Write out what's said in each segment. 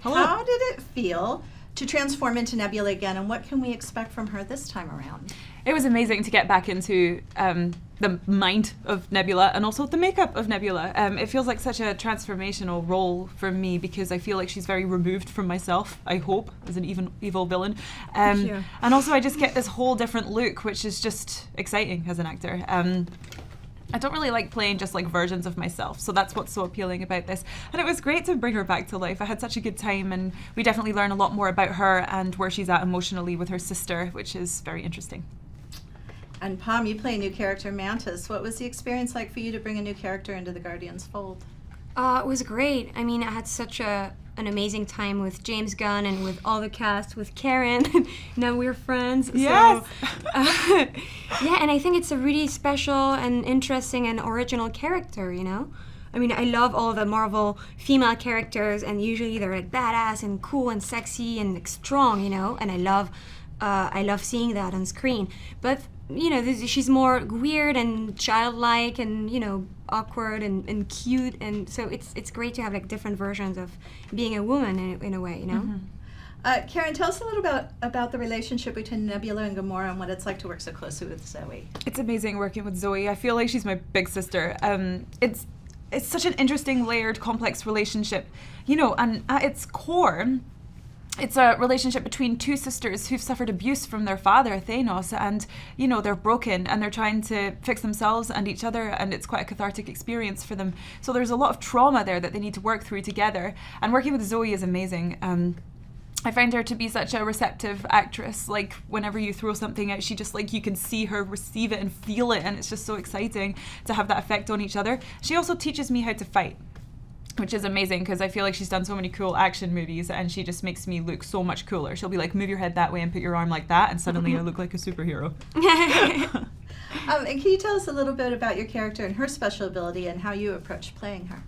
Hello. How did it feel to transform into Nebula again, and what can we expect from her this time around? It was amazing to get back into the mind of Nebula and also the makeup of Nebula. It feels like such a transformational role for me because I feel like she's very removed from myself, I hope, as an evil villain. And also I just get this whole different look, which is just exciting as an actor. I don't really like playing just like versions of myself, so that's what's so appealing about this. And it was great to bring her back to life. I had such a good time, and we definitely learn a lot more about her and where she's at emotionally with her sister, which is very interesting. And Pom, you play a new character, Mantis. What was the experience like for you to bring a new character into the Guardians fold? It was great. I mean, I had such an amazing time with James Gunn and with all the cast, with Karen. Now we're friends. Yes! So, yeah, and I think it's a really special and interesting and original character, you know? I mean, I love all the Marvel female characters, and usually they're like badass and cool and sexy and like, strong, you know? And I love seeing that on screen. But you know, she's more weird and childlike and, you know, awkward and cute, and so it's great to have like different versions of being a woman in a way, you know. Mm-hmm. Karen, tell us a little about the relationship between Nebula and Gamora and what it's like to work so closely with Zoe. It's amazing working with Zoe. I feel like she's my big sister. It's such an interesting, layered, complex relationship, you know, and at its core, it's a relationship between two sisters who've suffered abuse from their father, Thanos, and, you know, they're broken and they're trying to fix themselves and each other, and it's quite a cathartic experience for them. So there's a lot of trauma there that they need to work through together, and working with Zoe is amazing. I find her to be such a receptive actress. Like, whenever you throw something out, she just, like, you can see her receive it and feel it, and it's just so exciting to have that effect on each other. She also teaches me how to fight, which is amazing because I feel like she's done so many cool action movies and she just makes me look so much cooler. She'll be like, move your head that way and put your arm like that, and suddenly I look like a superhero. And can you tell us a little bit about your character and her special ability and how you approach playing her?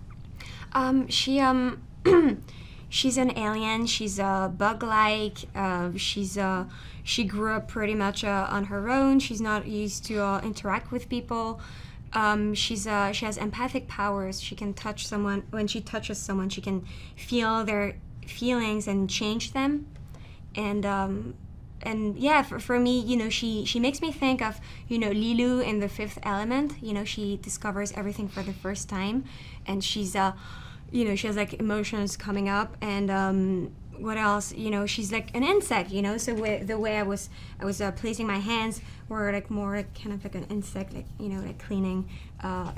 She's an alien. She's bug-like. She grew up pretty much on her own. She's not used to interact with people. She has empathic powers. She can touch someone. When she touches someone, she can feel their feelings and change them. And yeah, for me, you know, she makes me think of, you know, Lilu in The Fifth Element. You know, she discovers everything for the first time, and she's you know, she has like emotions coming up, and what else? You know, she's like an insect, you know. So the way I was placing my hands were like more like kind of like an insect, like, you know, like cleaning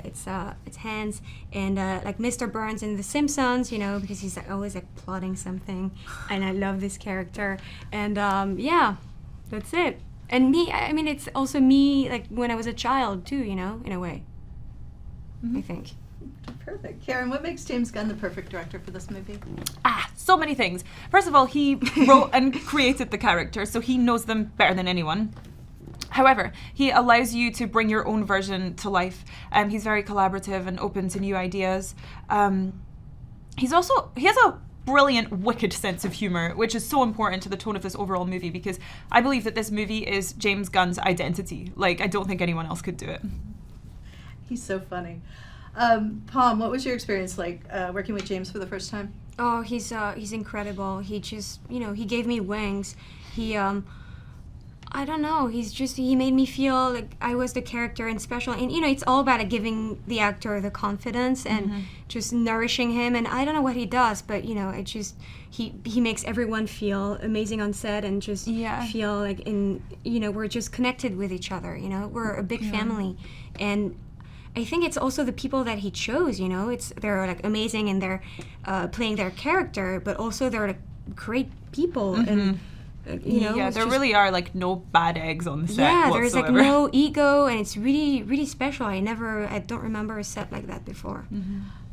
its hands, and like Mr. Burns in The Simpsons, you know, because he's like always like plotting something, and I love this character, and yeah, that's it. And me, I mean, it's also me like when I was a child too, you know, in a way. I think. Perfect. Karen, what makes James Gunn the perfect director for this movie? So many things. First of all, he wrote and created the characters, so he knows them better than anyone. However, he allows you to bring your own version to life. He's very collaborative and open to new ideas. He has a brilliant, wicked sense of humor, which is so important to the tone of this overall movie, because I believe that this movie is James Gunn's identity. Like, I don't think anyone else could do it. He's so funny. Pom, what was your experience like working with James for the first time? Oh, he's incredible. He just, you know, he gave me wings. He, I don't know, he made me feel like I was the character and special. And, you know, it's all about like, giving the actor the confidence and just nourishing him. And I don't know what he does, but, you know, it just, he makes everyone feel amazing on set and just feel like you know, we're just connected with each other, you know, we're a big family. And I think it's also the people that he chose, you know, they're like amazing and they're playing their character, but also they're like great people. And you know, there really are like no bad eggs on the set whatsoever. There's like no ego, and it's really, really special. I don't remember a set like that before.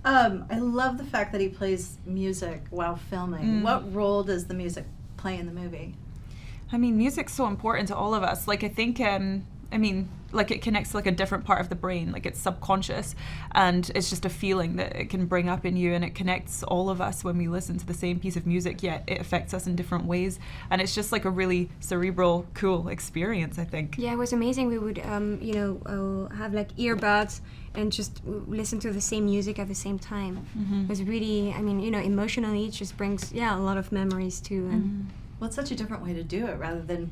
I love the fact that he plays music while filming. What role does the music play in the movie? I mean, music's so important to all of us. Like, I think, like it connects to like a different part of the brain, like it's subconscious, and it's just a feeling that it can bring up in you, and it connects all of us when we listen to the same piece of music, yet it affects us in different ways, and it's just like a really cerebral, cool experience, I think. Yeah, it was amazing. We would, have like earbuds and just listen to the same music at the same time. It was really, I mean, emotionally, it just brings, a lot of memories too. And Well, it's such a different way to do it rather than,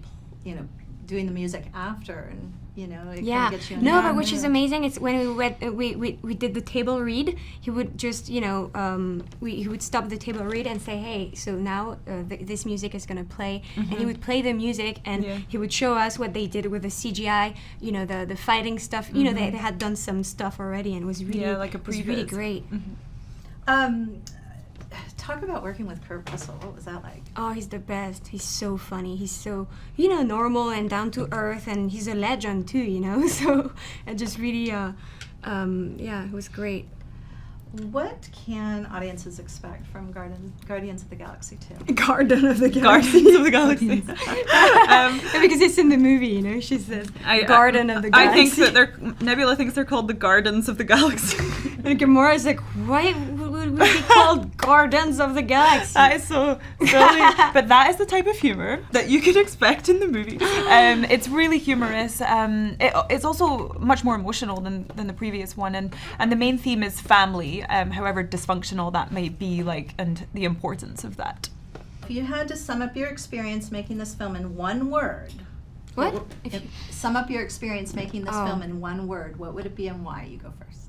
doing the music after, and it kind yeah, of gets you in no, the but which is mood. amazing. It's when we went, we did the table read. He would just, he would stop the table read and say, "Hey, so now this music is gonna play," and he would play the music, and he would show us what they did with the CGI, the fighting stuff. They had done some stuff already, and it was really, like a it was really previs. great. Talk about working with Kurt Russell. What was that like? Oh, he's the best. He's so funny. He's so, normal and down to earth, and he's a legend too, So it just really, it was great. What can audiences expect from Guardians of the Galaxy 2? Garden of the Guardians of the Galaxy. Because it's in the movie, she says Garden of the Galaxy. I think that Nebula thinks they're called the Gardens of the Galaxy. And Gamora's like, why would we be called Gardens of the Galaxy? That is so silly. But that is the type of humor that you can expect in the movie. It's really humorous. It's also much more emotional than the previous one, and the main theme is family, however dysfunctional that may be, and the importance of that. If you had to sum up your experience making this film in one word, What? Sum up your experience making this film in one word, what would it be and why? You go first.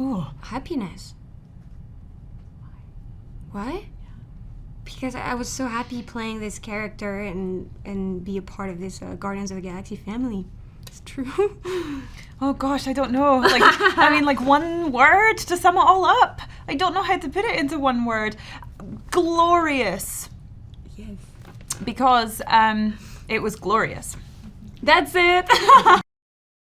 Ooh. Happiness. Why? Because I was so happy playing this character and be a part of this Guardians of the Galaxy family. It's true. Oh gosh, I don't know. One word to sum it all up. I don't know how to put it into one word. Glorious. Yes. Because it was glorious. That's it.